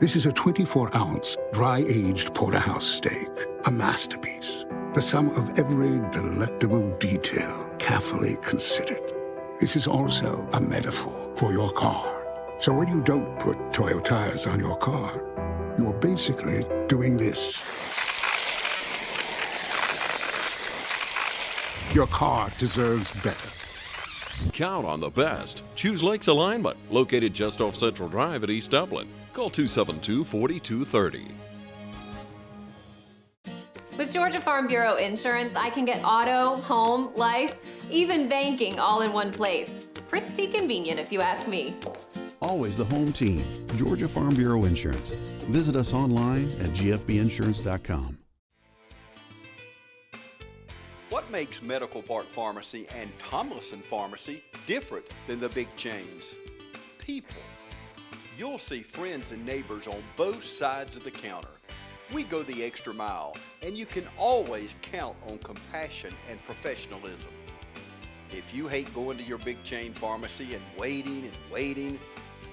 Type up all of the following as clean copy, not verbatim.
This is a 24-ounce, dry-aged porterhouse steak, a masterpiece. The sum of every delectable detail carefully considered. This is also a metaphor for your car. So when you don't put Toyo tires on your car, you're basically doing this. Your car deserves better. Count on the best. Choose Lakes Alignment, located just off Central Drive at East Dublin. Call 272-4230. With Georgia Farm Bureau Insurance, I can get auto, home, life, even banking all in one place. Pretty convenient if you ask me. Always the home team. Georgia Farm Bureau Insurance. Visit us online at gfbinsurance.com. What makes Medical Park Pharmacy and Tomlinson Pharmacy different than the big chains? People. You'll see friends and neighbors on both sides of the counter. We go the extra mile, and you can always count on compassion and professionalism. If you hate going to your big chain pharmacy and waiting,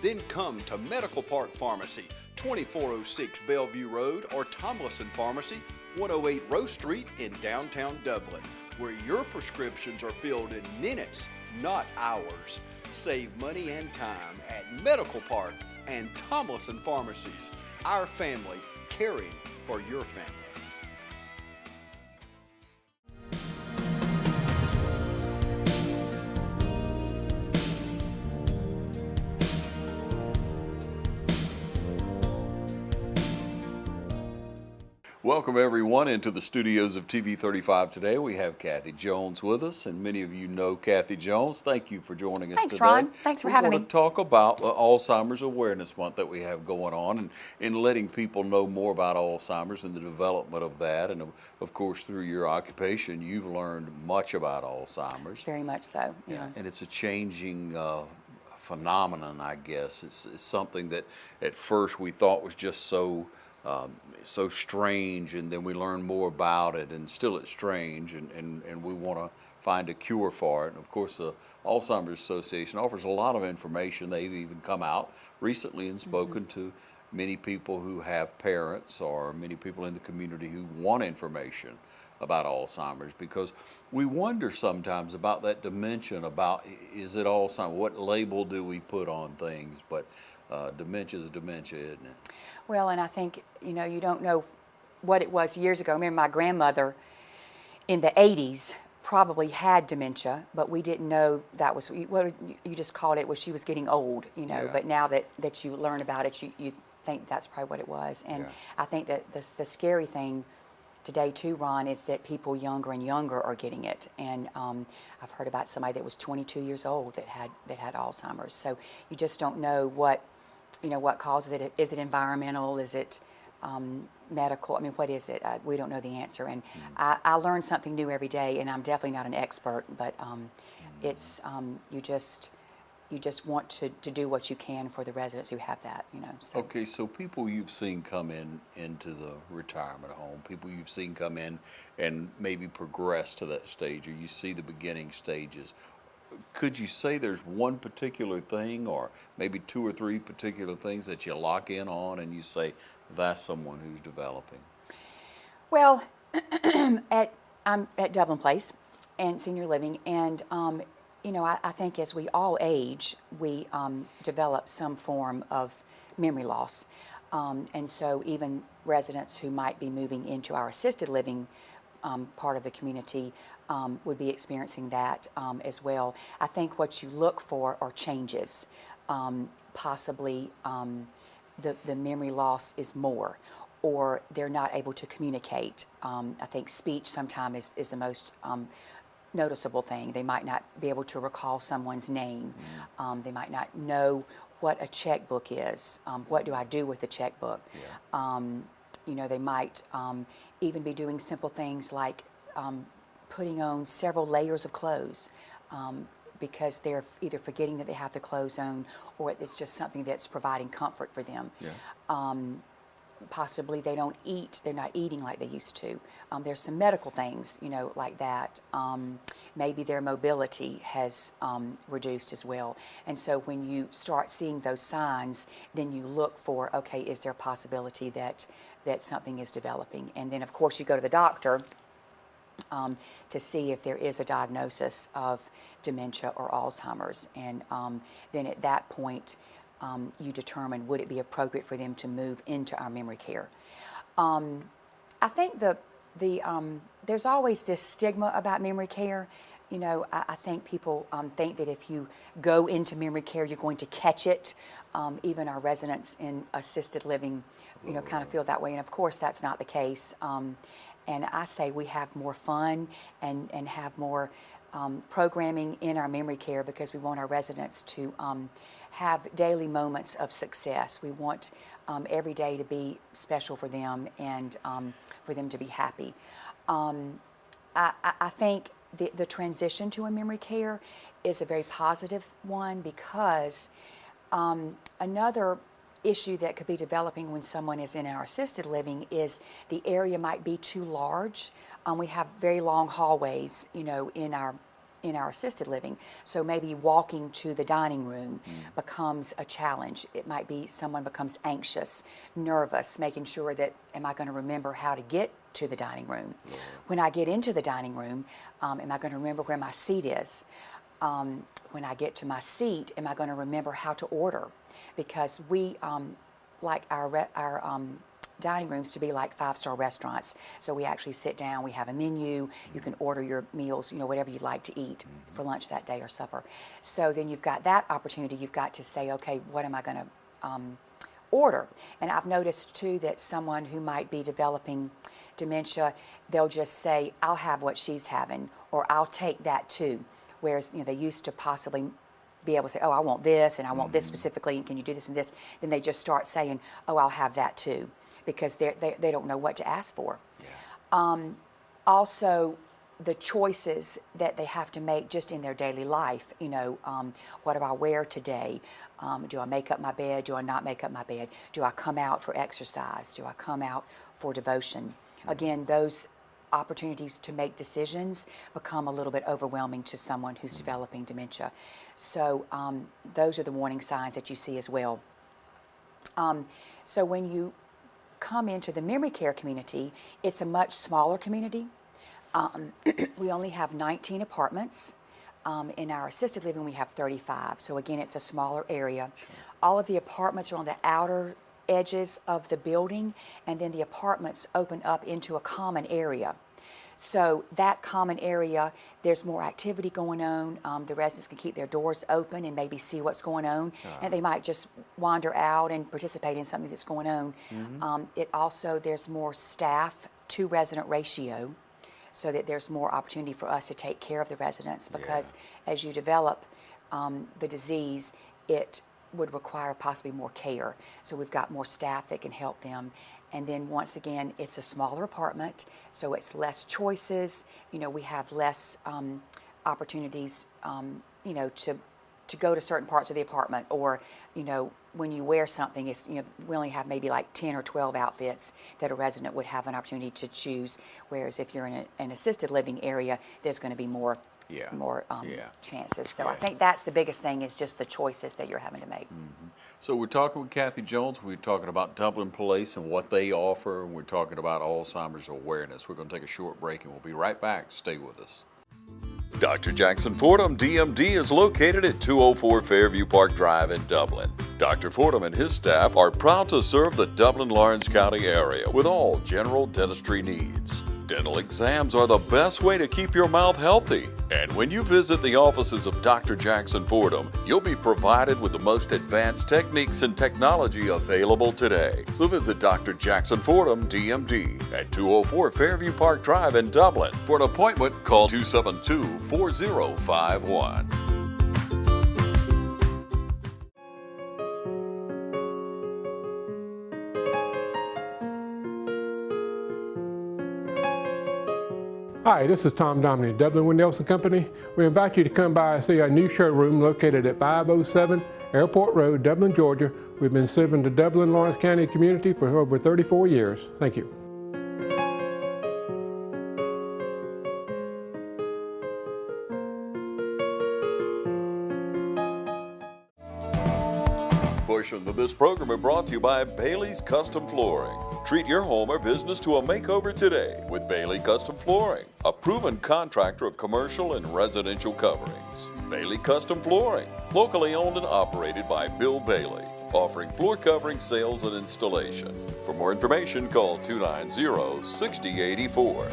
then come to Medical Park Pharmacy, 2406 Bellevue Road, or Tomlinson Pharmacy, 108 Rose Street in downtown Dublin, where your prescriptions are filled in minutes, not hours. Save money and time at Medical Park and Tomlinson Pharmacies. Our family, caring for your family. Welcome everyone into the studios of TV 35 today. We have Kathy Jones with us, and many of you know Kathy Jones. Thank you for joining us Thanks, today. Ron. Thanks for having me. We're going to talk about Alzheimer's Awareness Month that we have going on, and letting people know more about Alzheimer's and the development of that. And of course, through your occupation, you've learned much about Alzheimer's. Very much so. Yeah. And it's a changing phenomenon, I guess. It's something that at first we thought was just so strange, and then we learn more about it, and still it's strange, and we want to find a cure for it. And of course, the Alzheimer's Association offers a lot of information. They've even come out recently and spoken to many people who have parents or many people in the community who want information about Alzheimer's, because we wonder sometimes about that dimension, about is it Alzheimer's? What label do we put on things? But dementia is dementia, isn't it? Well, and I think, you don't know what it was years ago. I remember my grandmother in the 80s probably had dementia, but we didn't know that was, what you just called it, was she was getting old, Yeah. But now that you learn about it, you think that's probably what it was. And Yeah. I think that the scary thing today too, Ron, is that people younger and younger are getting it. And I've heard about somebody that was 22 years old that had Alzheimer's. So you just don't know what causes it. Is it environmental? Is it medical? I mean, what is it? We don't know the answer. And I learn something new every day, and I'm definitely not an expert, but it's you just want to do what you can for the residents who have that, So. Okay, so people you've seen come into the retirement home, people you've seen come in and maybe progress to that stage, or you see the beginning stages. Could you say there's one particular thing, or maybe two or three particular things that you lock in on and you say, that's someone who's developing? Well, I'm at Dublin Place and senior living, and I think as we all age, we develop some form of memory loss. And so even residents who might be moving into our assisted living part of the community would be experiencing that as well. I think what you look for are changes. Possibly the memory loss is more, or they're not able to communicate. I think speech sometimes is the most noticeable thing. They might not be able to recall someone's name. They might not know what a checkbook is. What do I do with a checkbook? Yeah. They might even be doing simple things like putting on several layers of clothes because they're either forgetting that they have the clothes on, or it's just something that's providing comfort for them. Yeah. possibly they don't eat, they're not eating like they used to. There's some medical things, like that. Maybe their mobility has reduced as well. And so when you start seeing those signs, then you look for, okay, is there a possibility that something is developing? And then of course you go to the doctor to see if there is a diagnosis of dementia or Alzheimer's. And then at that point, you determine would it be appropriate for them to move into our memory care. I think there's always this stigma about memory care. I think people think that if you go into memory care, you're going to catch it. Even our residents in assisted living, kind of feel that way. And of course, that's not the case. And I say we have more fun and have more programming in our memory care because we want our residents to have daily moments of success. We want every day to be special for them and for them to be happy. I think the transition to a memory care is a very positive one because another issue that could be developing when someone is in our assisted living is the area might be too large. We have very long hallways, in our assisted living. So maybe walking to the dining room becomes a challenge. It might be someone becomes anxious, nervous, making sure that, am I going to remember how to get to the dining room? When I get into the dining room, am I going to remember where my seat is? When I get to my seat, am I going to remember how to order? Because we like our dining rooms to be like five-star restaurants. So we actually sit down, we have a menu, you can order your meals, whatever you'd like to eat for lunch that day or supper. So then you've got that opportunity, you've got to say, okay, what am I going to order? And I've noticed too that someone who might be developing dementia, they'll just say, I'll have what she's having, or I'll take that too. Whereas, they used to possibly be able to say, oh, I want this, and I want this specifically, and can you do this and this? Then they just start saying, oh, I'll have that too, because they don't know what to ask for. Yeah. Also, the choices that they have to make just in their daily life, what do I wear today? Do I make up my bed? Do I not make up my bed? Do I come out for exercise? Do I come out for devotion? Again, those opportunities to make decisions become a little bit overwhelming to someone who's developing dementia. So those are the warning signs that you see as well. So when you come into the memory care community, it's a much smaller community. We only have 19 apartments. In our assisted living, we have 35. So again, it's a smaller area. All of the apartments are on the outer edges of the building, and then the apartments open up into a common area. So that common area, there's more activity going on. The residents can keep their doors open and maybe see what's going on, and they might just wander out and participate in something that's going on. It also, there's more staff to resident ratio, so that there's more opportunity for us to take care of the residents, because as you develop the disease, it would require possibly more care. So we've got more staff that can help them. And then once again, it's a smaller apartment, so it's less choices. We have less opportunities, to go to certain parts of the apartment, or, when you wear something, it's, we only have maybe like 10 or 12 outfits that a resident would have an opportunity to choose. Whereas if you're in an assisted living area, there's going to be more chances. So I think that's the biggest thing, is just the choices that you're having to make. So we're talking with Kathy Jones. We're talking about Dublin Place and what they offer. And we're talking about Alzheimer's awareness. We're going to take a short break, and we'll be right back. Stay with us. Dr. Jackson Fordham, DMD, is located at 204 Fairview Park Drive in Dublin. Dr. Fordham and his staff are proud to serve the Dublin-Lawrence County area with all general dentistry needs. Dental exams are the best way to keep your mouth healthy. And when you visit the offices of Dr. Jackson Fordham, you'll be provided with the most advanced techniques and technology available today. So visit Dr. Jackson Fordham, DMD, at 204 Fairview Park Drive in Dublin. For an appointment, call 272-4051. Hi, this is Tom Dominic, Dublin with Nelson Company. We invite you to come by and see our new showroom located at 507 Airport Road, Dublin, Georgia. We've been serving the Dublin, Lawrence County community for over 34 years. Thank you. Portions of this program are brought to you by Bailey's Custom Flooring. Treat your home or business to a makeover today with Bailey Custom Flooring, a proven contractor of commercial and residential coverings. Bailey Custom Flooring, locally owned and operated by Bill Bailey, offering floor covering sales and installation. For more information, call 290-6084.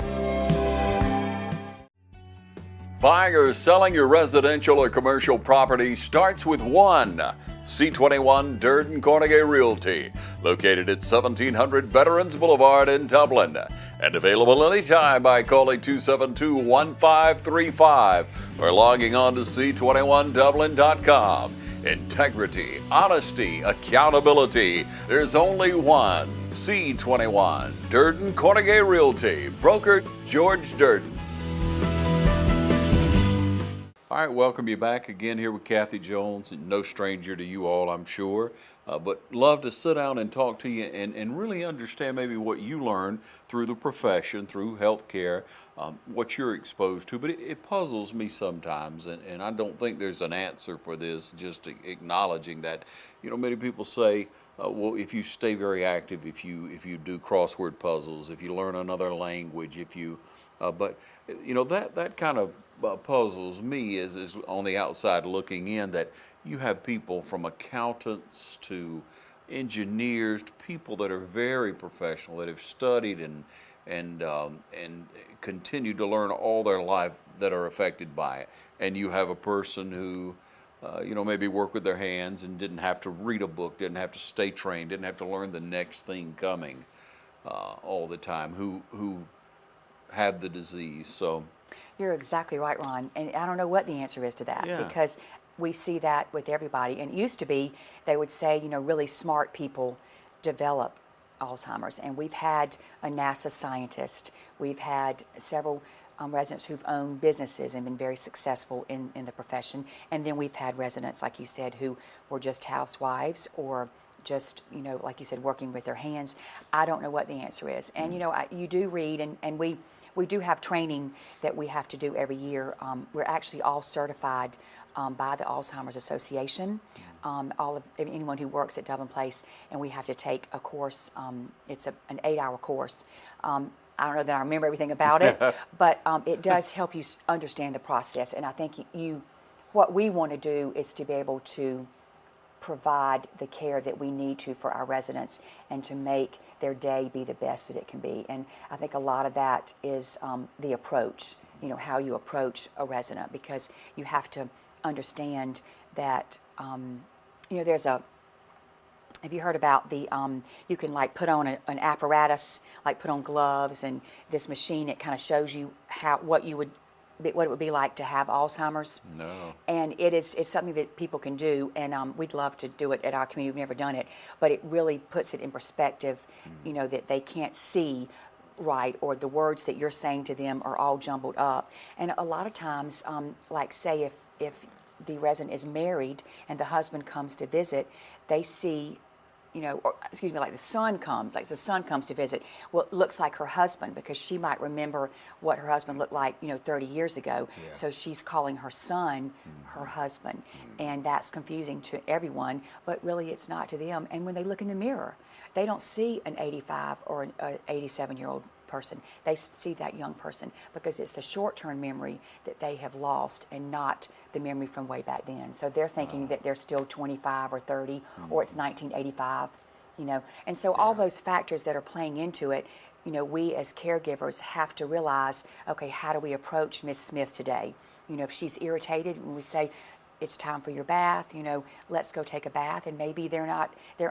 Buying or selling your residential or commercial property starts with one. C21 Durden Cornegay Realty, located at 1700 Veterans Boulevard in Dublin, and available anytime by calling 272-1535 or logging on to c21dublin.com. Integrity, honesty, accountability. There's only one. C21 Durden Cornegay Realty, broker George Durden. All right, welcome you back again here with Kathy Jones, no stranger to you all, I'm sure, but love to sit down and talk to you and really understand maybe what you learned through the profession, through healthcare, what you're exposed to, but it puzzles me sometimes, and I don't think there's an answer for this, just acknowledging that, you know, many people say, well, if you stay very active, if you do crossword puzzles, if you learn another language, if you, but, you know, that kind of puzzles me is on the outside looking in, that you have people from accountants to engineers to people that are very professional, that have studied and continue to learn all their life, that are affected by it. And you have a person who you know, maybe work with their hands and didn't have to read a book, didn't have to stay trained, didn't have to learn the next thing coming all the time, who have the disease. So You're exactly right, Ron. And I don't know what the answer is to that, because we see that with everybody. And it used to be, they would say, you know, really smart people develop Alzheimer's. And we've had a NASA scientist. We've had several residents who've owned businesses and been very successful in the profession. And then we've had residents, like you said, who were just housewives or just, you know, like you said, working with their hands. I don't know what the answer is. And, you know, you do read, and we do have training that we have to do every year. We're actually all certified by the Alzheimer's Association, anyone who works at Dublin Place, and we have to take a course. It's an 8-hour course. I don't know that I remember everything about it, but it does help you understand the process. And I think what we want to do is to be able to provide the care that we need to for our residents and to make their day be the best that it can be. And I think a lot of that is the approach, you know, how you approach a resident, because you have to understand that, you know, have you heard about you can like put on an apparatus, like put on gloves, and this machine, it kind of shows you what it would be like to have Alzheimer's. No. And it's something that people can do, and we'd love to do it at our community. We've never done it, but it really puts it in perspective, you know, that they can't see right, or the words that you're saying to them are all jumbled up. And a lot of times, like say if the resident is married and the husband comes to visit, they see, you know, or excuse me, like the son comes to visit. Well, it looks like her husband, because she might remember what her husband looked like, you know, 30 years ago. Yeah. So she's calling her son her husband, and that's confusing to everyone, but really it's not to them. And when they look in the mirror, they don't see an 85 or an 87-year-old person. They see that young person, because it's a short-term memory that they have lost and not the memory from way back then. So they're thinking that they're still 25 or 30, or it's 1985, you know. And so all those factors that are playing into it, you know, we as caregivers have to realize, okay, how do we approach Miss Smith today? You know, if she's irritated, and we say, it's time for your bath, you know, let's go take a bath. And maybe they're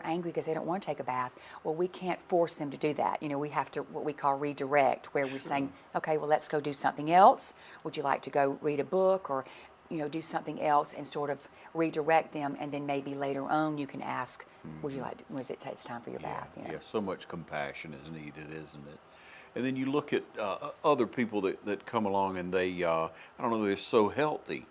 angry because they don't want to take a bath. Well, we can't force them to do that. You know, we have to, what we call redirect, where we're saying, okay, well, let's go do something else. Would you like to go read a book, or, you know, do something else, and sort of redirect them. And then maybe later on you can ask, would you like to, it's time for your bath? You know? Yeah, so much compassion is needed, isn't it? And then you look at other people that come along, and they, I don't know, they're so healthy.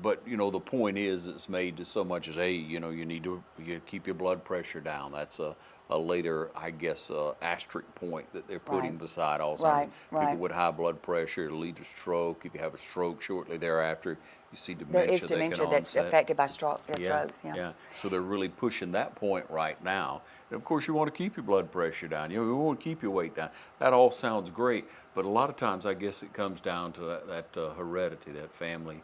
But you know, the point is, it's made to so much as, hey, you know, you need to keep your blood pressure down. That's a later, I guess, asterisk point that they're putting Right. beside Alzheimer's. Right, People right. with high blood pressure, it'll lead to stroke. If you have a stroke shortly thereafter, you see dementia. There is that can dementia that's onset. affected by strokes. Yeah. Yeah. So they're really pushing that point right now. And of course, you want to keep your blood pressure down. You want to keep your weight down. That all sounds great, but a lot of times, I guess it comes down to that heredity, that family.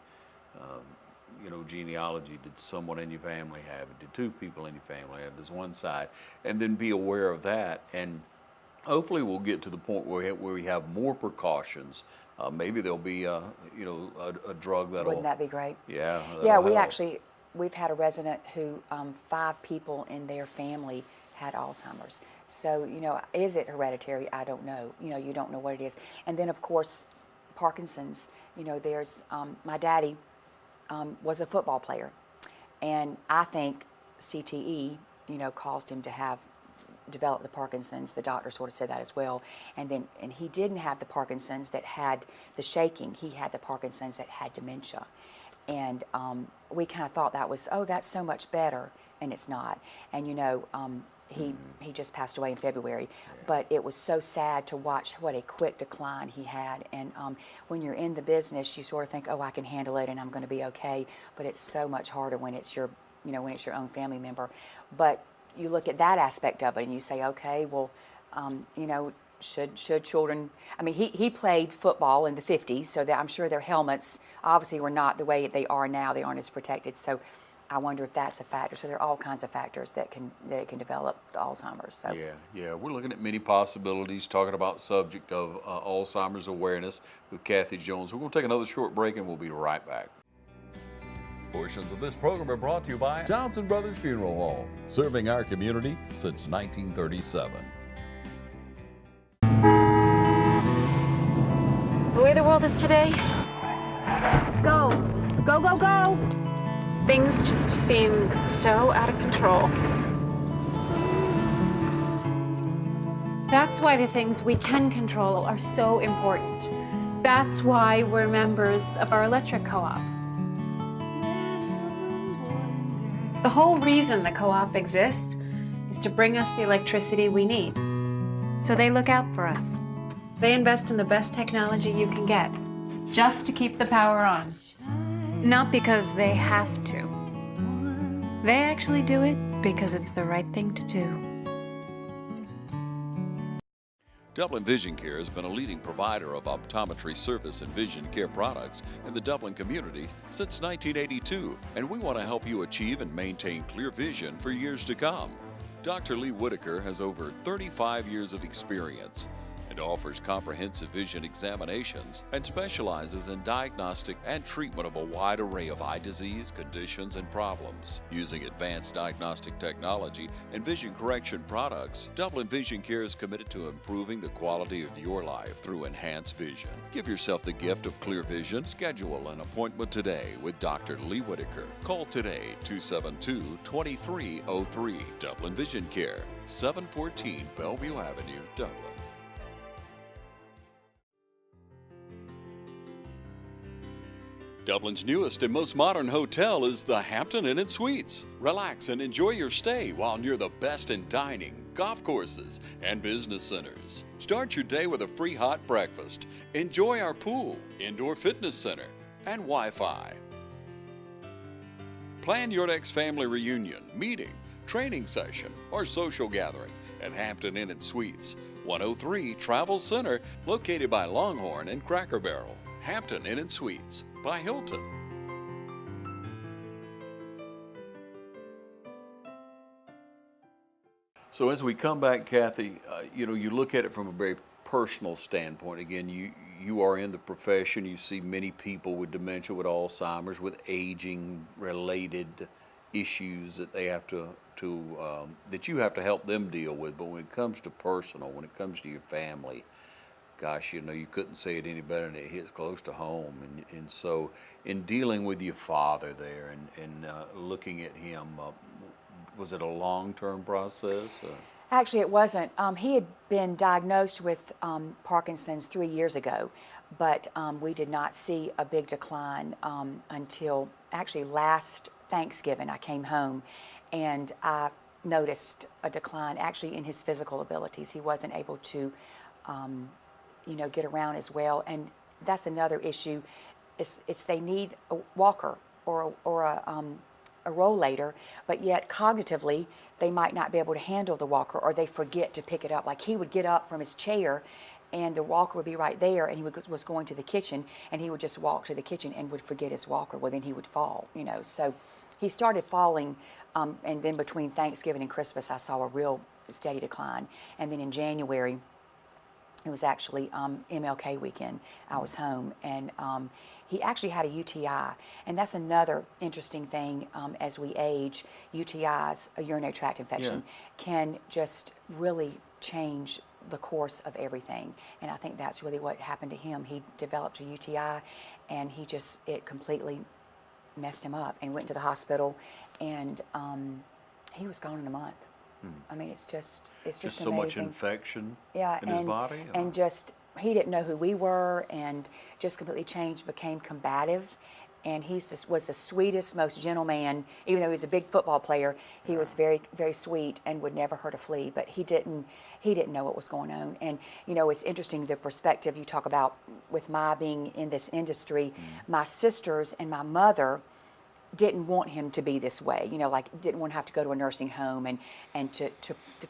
You know, genealogy. Did someone in your family have it? Did two people in your family have it? Does one side? And then be aware of that. And hopefully we'll get to the point where we have more precautions. Maybe there'll be, you know, a drug that'll. Wouldn't that be great? Yeah. Yeah, that'll help. we've had a resident who 5 people in their family had Alzheimer's. So, you know, is it hereditary? I don't know. You know, you don't know what it is. And then, of course, Parkinson's. You know, there's my daddy was a football player, and I think CTE, you know, caused him to develop the Parkinson's. The doctor sort of said that as well. And he didn't have the Parkinson's that had the shaking. He had the Parkinson's that had dementia. And we kind of thought that was, oh, that's so much better, and it's not. And you know, he just passed away in February, but it was so sad to watch what a quick decline he had. And when you're in the business, you sort of think, oh, I can handle it and I'm going to be okay. But it's so much harder when it's your, you know, when it's your own family member. But you look at that aspect of it and you say, okay, well, you know, should children, I mean, he played football in the 50s, so that I'm sure their helmets obviously were not the way they are now. They aren't as protected. So I wonder if that's a factor. So there are all kinds of factors that can develop the Alzheimer's. So. Yeah, we're looking at many possibilities, talking about subject of Alzheimer's awareness with Kathy Jones. We're going to take another short break and we'll be right back. Portions of this program are brought to you by Townsend Brothers Funeral Home, serving our community since 1937. The way the world is today, go, go, go, go. Things just seem so out of control. That's why the things we can control are so important. That's why we're members of our electric co-op. The whole reason the co-op exists is to bring us the electricity we need. So they look out for us. They invest in the best technology you can get, just to keep the power on. Not because they have to. They actually do it because it's the right thing to do. Dublin Vision Care has been a leading provider of optometry service and vision care products in the Dublin community since 1982, and we want to help you achieve and maintain clear vision for years to come. Dr. Lee Whitaker has over 35 years of experience and offers comprehensive vision examinations and specializes in diagnostic and treatment of a wide array of eye disease, conditions, and problems. Using advanced diagnostic technology and vision correction products, Dublin Vision Care is committed to improving the quality of your life through enhanced vision. Give yourself the gift of clear vision. Schedule an appointment today with Dr. Lee Whitaker. Call today 272-2303. Dublin Vision Care, 714 Bellevue Avenue, Dublin. Dublin's newest and most modern hotel is the Hampton Inn & Suites. Relax and enjoy your stay while near the best in dining, golf courses, and business centers. Start your day with a free hot breakfast. Enjoy our pool, indoor fitness center, and Wi-Fi. Plan your next family reunion, meeting, training session, or social gathering at Hampton Inn & Suites, 103 Travel Center, located by Longhorn and Cracker Barrel. Hampton Inn & Suites by Hilton. So as we come back, Kathy, you know, you look at it from a very personal standpoint. Again, you are in the profession. You see many people with dementia, with Alzheimer's, with aging-related issues that they have that you have to help them deal with. But when it comes to personal, when it comes to your family, gosh, you know, you couldn't say it any better than it hits close to home. And so in dealing with your father there and looking at him, was it a long-term process? Actually, it wasn't. He had been diagnosed with Parkinson's 3 years ago, but we did not see a big decline until actually last Thanksgiving. I came home and I noticed a decline actually in his physical abilities. He wasn't able to, get around as well, and that's another issue. It's they need a walker or a rollator, but yet cognitively they might not be able to handle the walker, or they forget to pick it up. Like he would get up from his chair and the walker would be right there, and he was going to the kitchen, and he would just walk to the kitchen and would forget his walker. Well, then he would fall, So he started falling, and then between Thanksgiving and Christmas, I saw a real steady decline. And then in January, it was actually MLK weekend, I was home, and he actually had a UTI. And that's another interesting thing as we age. UTIs, a urinary tract infection, can just really change the course of everything. And I think that's really what happened to him. He developed a UTI, and it completely messed him up, and went to the hospital, and he was gone in a month. I mean, it's just so much infection in his body? And just, he didn't know who we were, and just completely changed, became combative. And was the sweetest, most gentle man. Even though he was a big football player, he was very, very sweet and would never hurt a flea. But he didn't know what was going on. And it's interesting, the perspective you talk about with my being in this industry. My sisters and my mother didn't want him to be this way, didn't want to have to go to a nursing home and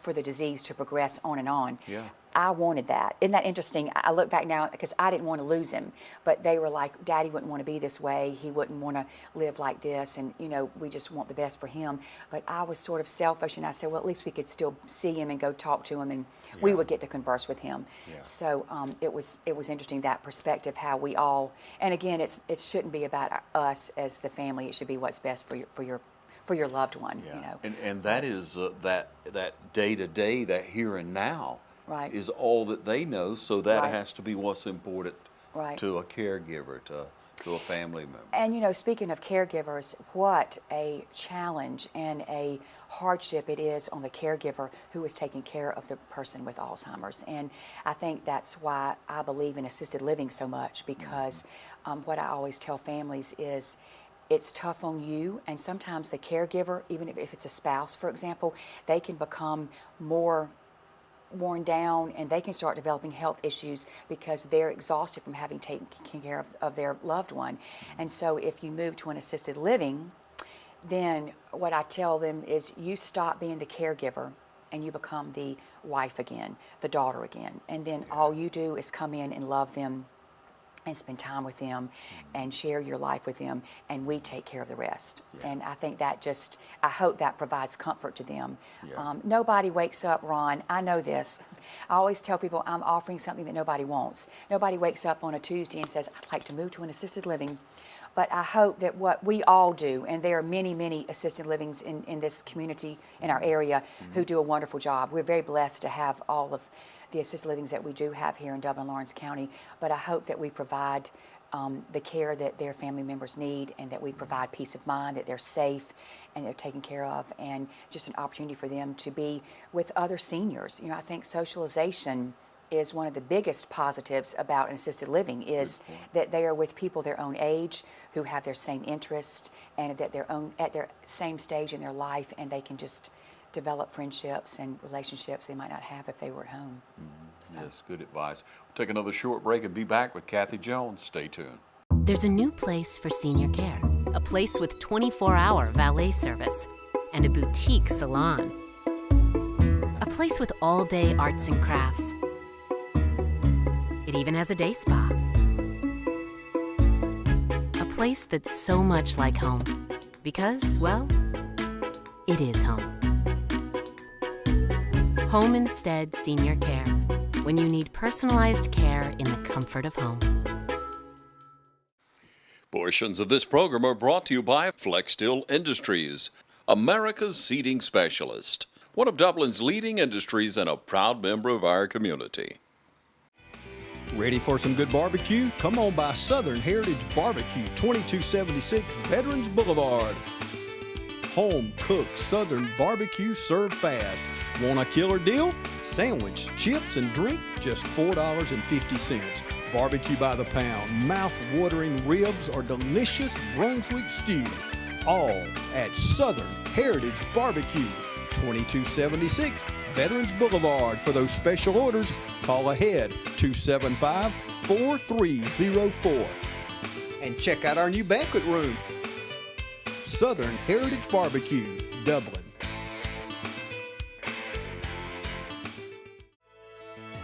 for the disease to progress on and on. Yeah. I wanted that. Isn't that interesting? I look back now because I didn't want to lose him, but they were like, Daddy wouldn't want to be this way. He wouldn't want to live like this, and we just want the best for him. But I was sort of selfish, and I said, well, at least we could still see him and go talk to him, and we would get to converse with him. Yeah. So it was interesting, that perspective, how we all, and again, it shouldn't be about us as the family. It should be what's best for your loved one. And that is that day to day, that here and now. Right. Is all that they know, so that has to be what's important to a caregiver, to a family member. And speaking of caregivers, what a challenge and a hardship it is on the caregiver who is taking care of the person with Alzheimer's. And I think that's why I believe in assisted living so much, because what I always tell families is, it's tough on you, and sometimes the caregiver, even if it's a spouse, for example, they can become more worn down, and they can start developing health issues because they're exhausted from having taken care of their loved one. And so if you move to an assisted living, then what I tell them is, you stop being the caregiver and you become the wife again, the daughter again. And then all you do is come in and love them and spend time with them and share your life with them, and we take care of the rest. And I think that I hope that provides comfort to them. Nobody wakes up, Ron, I know this. I always tell people I'm offering something that nobody wants. Nobody wakes up on a Tuesday and says, I'd like to move to an assisted living. But I hope that what we all do, and there are many, many assisted livings in this community, in our area, who do a wonderful job. We're very blessed to have all of the assisted livings that we do have here in Dublin, Lawrence County, but I hope that we provide the care that their family members need, and that we provide peace of mind, that they're safe and they're taken care of, and just an opportunity for them to be with other seniors. I think socialization is one of the biggest positives about an assisted living, is that they are with people their own age who have their same interests, and that at their same stage in their life, and they can just develop friendships and relationships they might not have if they were at home. So. Yes, good advice. We'll take another short break and be back with Kathy Jones. Stay tuned. There's a new place for senior care, a place with 24-hour valet service and a boutique salon, a place with all-day arts and crafts. It even has a day spa, a place that's so much like home because, well, it is home. Home Instead Senior Care, when you need personalized care in the comfort of home. Portions of this program are brought to you by Flexsteel Industries, America's seating specialist, one of Dublin's leading industries and a proud member of our community. Ready for some good barbecue? Come on by Southern Heritage Barbecue, 2276 Veterans Boulevard. Home cooked Southern barbecue served fast. Want a killer deal? Sandwich, chips, and drink, just $4.50. barbecue by the pound, mouth-watering ribs, or delicious Brunswick stew. All at Southern Heritage Barbecue, 2276 Veterans Boulevard. For those special orders, call ahead 275-4304. And check out our new banquet room. Southern Heritage Barbecue, Dublin.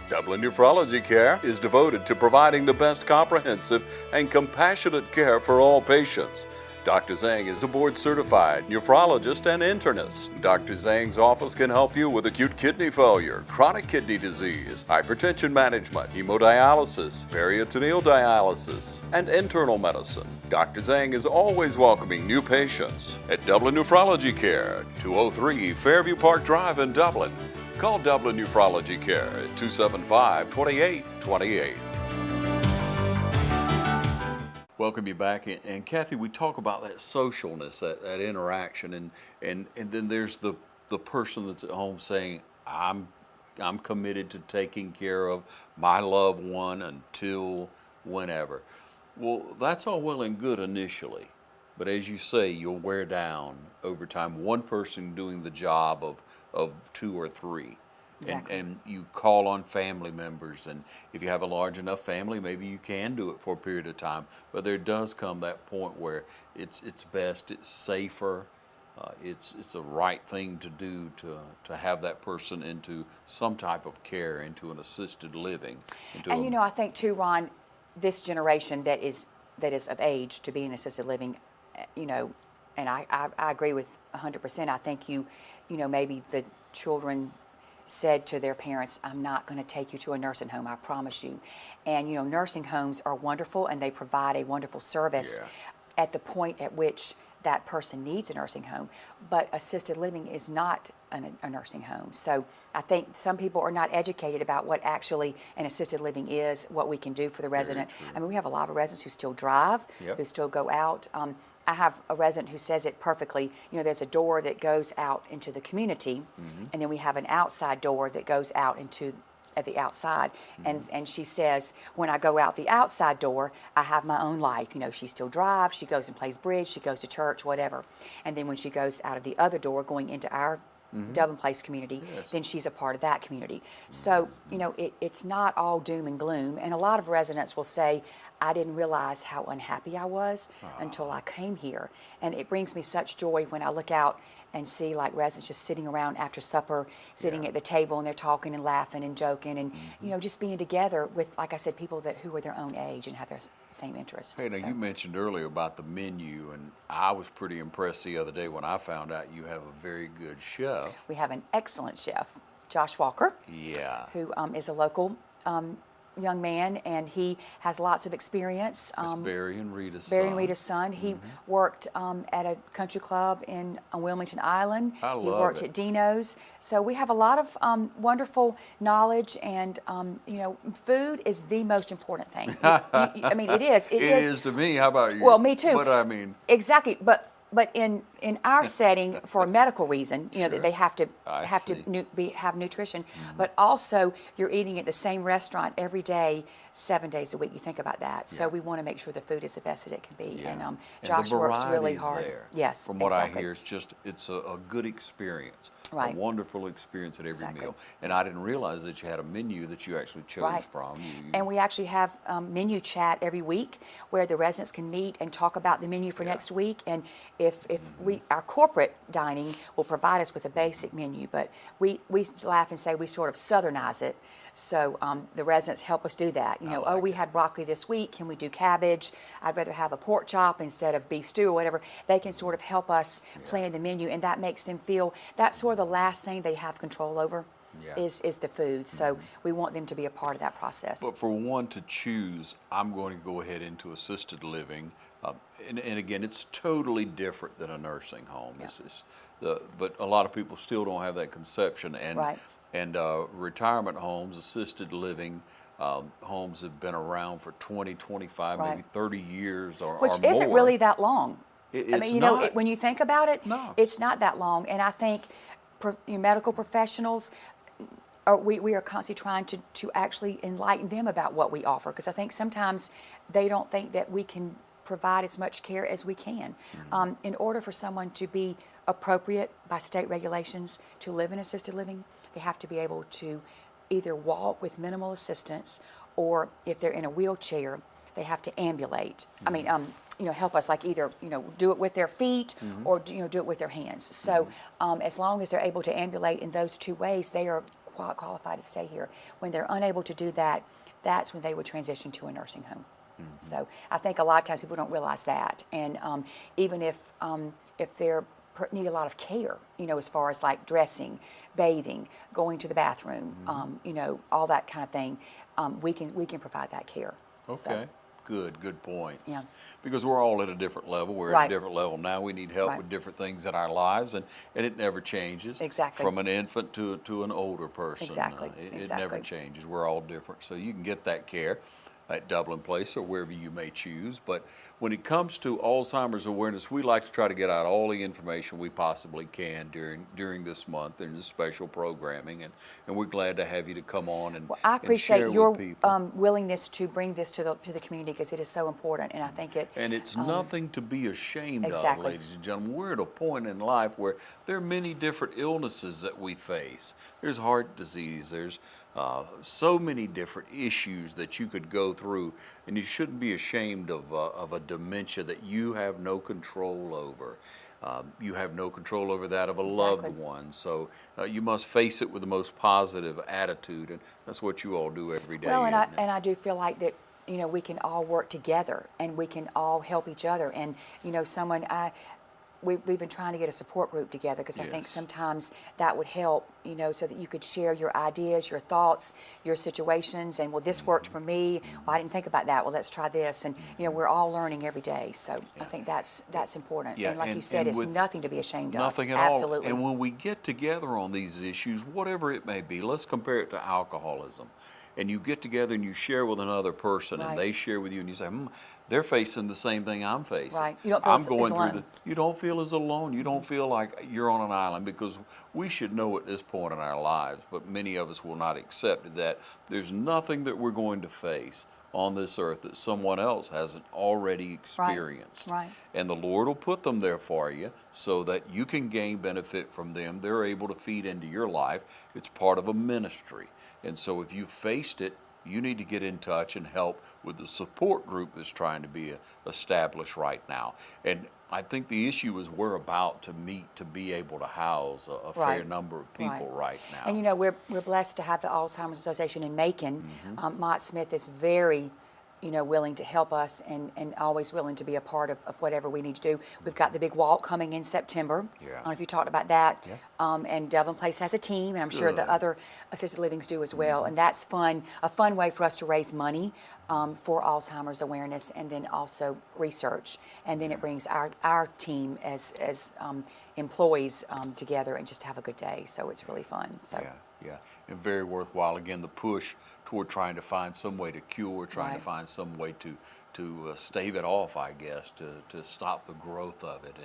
Dublin Nephrology Care is devoted to providing the best comprehensive and compassionate care for all patients. Dr. Zhang is a board-certified nephrologist and internist. Dr. Zhang's office can help you with acute kidney failure, chronic kidney disease, hypertension management, hemodialysis, peritoneal dialysis, and internal medicine. Dr. Zhang is always welcoming new patients at Dublin Nephrology Care, 203 Fairview Park Drive in Dublin. Call Dublin Nephrology Care at 275-2828. Welcome you back, and Kathy, we talk about that socialness, that interaction, and then there's the person that's at home saying, I'm committed to taking care of my loved one until whenever. Well, that's all well and good initially, but as you say, you'll wear down over time. One person doing the job of two or three. Exactly. And you call on family members, and if you have a large enough family, maybe you can do it for a period of time. But there does come that point where it's best, it's safer, it's the right thing to do to have that person into some type of care, into an assisted living. And you know, I think too, Ron, this generation that is of age to be in assisted living, you know, and I agree with 100%. I think you know, maybe the children said to their parents, I'm not going to take you to a nursing home, I promise you. And you know, nursing homes are wonderful and they provide a wonderful service at the point at which that person needs a nursing home. But assisted living is not a nursing home. So I think some people are not educated about what actually an assisted living is, what we can do for the resident. I mean, we have a lot of residents who still drive, who still go out. I have a resident who says it perfectly. You know, there's a door that goes out into the community, and then we have an outside door that goes out into at the outside. And she says, when I go out the outside door, I have my own life. You know, she still drives, she goes and plays bridge, she goes to church, whatever. And then when she goes out of the other door, going into our Dublin Place community, then she's a part of that community. So, you know, it's not all doom and gloom. And a lot of residents will say, I didn't realize how unhappy I was until I came here. And it brings me such joy when I look out and see like residents just sitting around after supper, sitting at the table, and they're talking and laughing and joking and, you know, just being together with, like I said, people who are their own age and have their same interests. Hey, now you mentioned earlier about the menu, and I was pretty impressed the other day when I found out you have a very good chef. We have an excellent chef, Josh Walker, who is a local young man, and he has lots of experience. It's Barry and Rita's Barry and Rita's son. He worked at a country club on Wilmington Island. I love He worked at Dino's. So we have a lot of wonderful knowledge, and you know, food is the most important thing. I mean, it is. It is to me. How about you? Well, me too. But I mean, exactly. But in our setting, for a medical reason, you know, that they have to have nutrition, but also you're eating at the same restaurant every day, 7 days a week. You think about that. So we want to make sure the food is the best that it can be. And Josh works really hard. There. Yes, From what I hear, it's a good experience. Right. A wonderful experience at every meal. And I didn't realize that you had a menu that you actually chose from. And we actually have menu chat every week where the residents can meet and talk about the menu for next week. And if our corporate dining will provide us with a basic menu, but we laugh and say we sort of southernize it. So the residents help us do that. You know, we had broccoli this week. Can we do cabbage? I'd rather have a pork chop instead of beef stew or whatever. They can sort of help us plan the menu, and that makes them feel that's sort of the last thing they have control over is the food. So we want them to be a part of that process. But for one to choose, I'm going to go ahead into assisted living. And again, it's totally different than a nursing home. But a lot of people still don't have that conception. And retirement homes, assisted living homes have been around for 20, 25, maybe 30 years or more. Which isn't really that long. It's I mean, you know, when you think about it, it's not that long. And I think medical professionals, we are constantly trying to actually enlighten them about what we offer, because I think sometimes they don't think that we can provide as much care as we can. In order for someone to be appropriate by state regulations to live in assisted living, they have to be able to either walk with minimal assistance, or if they're in a wheelchair, they have to ambulate. I mean, help us, like either, do it with their feet or, do it with their hands. So as long as they're able to ambulate in those two ways, they are qualified to stay here. When they're unable to do that, that's when they would transition to a nursing home. So I think a lot of times people don't realize that. And even if they're need a lot of care, as far as like dressing, bathing, going to the bathroom, all that kind of thing, we can provide that care. Okay. So, Good points. Yeah. Because we're all at a different level. We're at a different level now. We need help with different things in our lives, and it never changes. Exactly. From an infant to an older person. Exactly. It never changes. We're all different. So you can get that care at Dublin Place or wherever you may choose. But when it comes to Alzheimer's awareness, we like to try to get out all the information we possibly can during this month and this special programming, and we're glad to have you to come on and I appreciate and share your with people. willingness to bring this to the community, because it is so important, and I think it. And it's nothing to be ashamed of, exactly. ladies and gentlemen. We're at a point in life where there are many different illnesses that we face. There's heart disease, there's so many different issues that you could go through, and you shouldn't be ashamed of a dementia that you have no control over. You have no control over that of a loved one, so you must face it with the most positive attitude, and that's what you all do every day. Well, and I do feel like that, we can all work together, and we can all help each other, and we've been trying to get a support group together, because I think sometimes that would help, so that you could share your ideas, your thoughts, your situations, and, well, this worked for me. Well, I didn't think about that. Well, let's try this. And, we're all learning every day. So I think that's important. Yeah, and like you said, it's nothing to be ashamed of. Nothing at Absolutely. all. And when we get together on these issues, whatever it may be, let's compare it to alcoholism. And you get together and you share with another person, and they share with you, and you say, they're facing the same thing I'm facing. Right. You don't feel as alone. You don't feel as alone. You don't feel like you're on an island, because we should know at this point in our lives, but many of us will not accept that there's nothing that we're going to face on this earth that someone else hasn't already experienced. Right. And the Lord will put them there for you so that you can gain benefit from them. They're able to feed into your life. It's part of a ministry. And so if you faced it, you need to get in touch and help with the support group that's trying to be established right now. And I think the issue is we're about to meet to be able to house a fair number of people right now. And we're blessed to have the Alzheimer's Association in Macon. Mott Smith is very willing to help us, and always willing to be a part of whatever we need to do. We've got the big walk coming in September. I don't know if you talked about that. And Dublin Place has a team, and I'm sure the other assisted livings do as well. And that's fun, a fun way for us to raise money for Alzheimer's awareness, and then also research. And then it brings our team as employees together and just have a good day. So it's really fun. So. Yeah, and very worthwhile. Again, the push toward trying to find some way to cure, trying to find some way to stave it off, I guess, to stop the growth of it.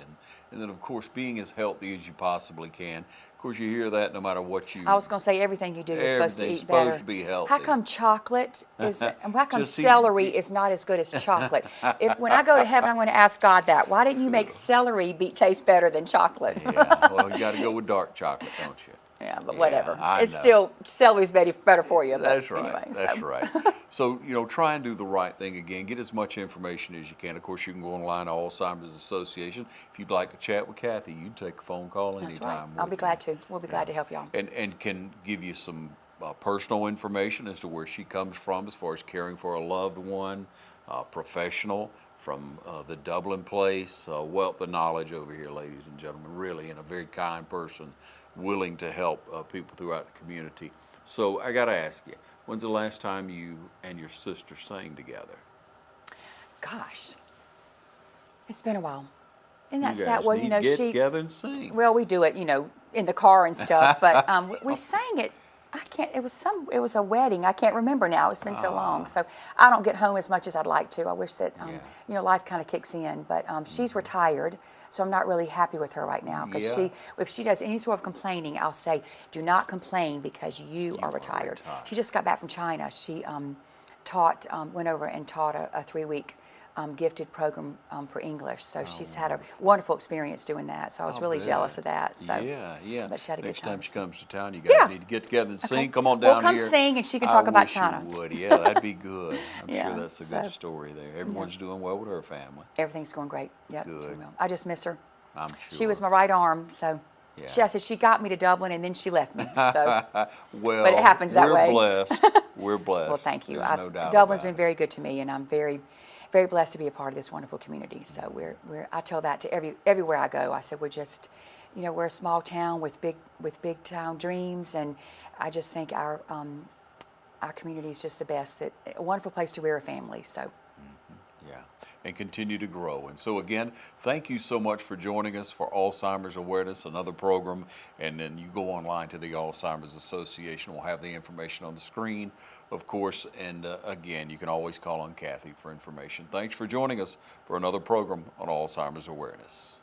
And then, of course, being as healthy as you possibly can. Of course, you hear that no matter what you... I was going to say everything you do is supposed to eat better. Everything's supposed to be healthy. How come chocolate is... How come celery is not as good as chocolate? When I go to heaven, I'm going to ask God that. Why didn't you make celery taste better than chocolate? Yeah, well, you got to go with dark chocolate, don't you? Yeah, but whatever. It's still, celery's better for you. That's right. Anyway, that's right. So, try and do the right thing again. Get as much information as you can. Of course, you can go online to Alzheimer's Association. If you'd like to chat with Kathy, you can take a phone call anytime. That's right. I'll be glad to. We'll be glad to help y'all. And can give you some personal information as to where she comes from as far as caring for a loved one, professional from the Dublin Place, wealth of knowledge over here, ladies and gentlemen, really, and a very kind person, willing to help people throughout the community. So I got to ask you, when's the last time you and your sister sang together? Gosh, it's been a while. Isn't that You sad? guys Well, need to get together and sing. Well, we do it, in the car and stuff, but we sang it I can't, it was a wedding. I can't remember now. It's been so long. So I don't get home as much as I'd like to. I wish that, you know, life kind of kicks in. But she's retired, so I'm not really happy with her right now. Because if she does any sort of complaining, I'll say, do not complain because you are retired. She just got back from China. She went over and taught a 3-week gifted program for English. So she's had a wonderful experience doing that. So I was really jealous of that. So, yeah. But she had a Next good time. time she comes to town, you guys need to get together and sing. Come on down We'll come here. sing and she can talk about China. I wish you would. Yeah, that'd be good. I'm Yeah, sure that's a good story there. Everyone's doing well with her family. Everything's going great. Yep, Good. doing well. I just miss her. I'm sure. She was my right arm, so. I said she got me to Dublin and then she left me. So. Well, but it happens that way. We're blessed. We're blessed. Well, thank you. There's no doubt Dublin's about been it. very good to me, and I'm very, very blessed to be a part of this wonderful community. So I tell that to everywhere I go. I said we're just, you know, we're a small town with big town dreams, and I just think our community is just the best. A wonderful place to rear a family. So. Yeah, and continue to grow. And so again, thank you so much for joining us for Alzheimer's Awareness, another program. And then you go online to the Alzheimer's Association. We'll have the information on the screen, of course. And again, you can always call on Kathy for information. Thanks for joining us for another program on Alzheimer's Awareness.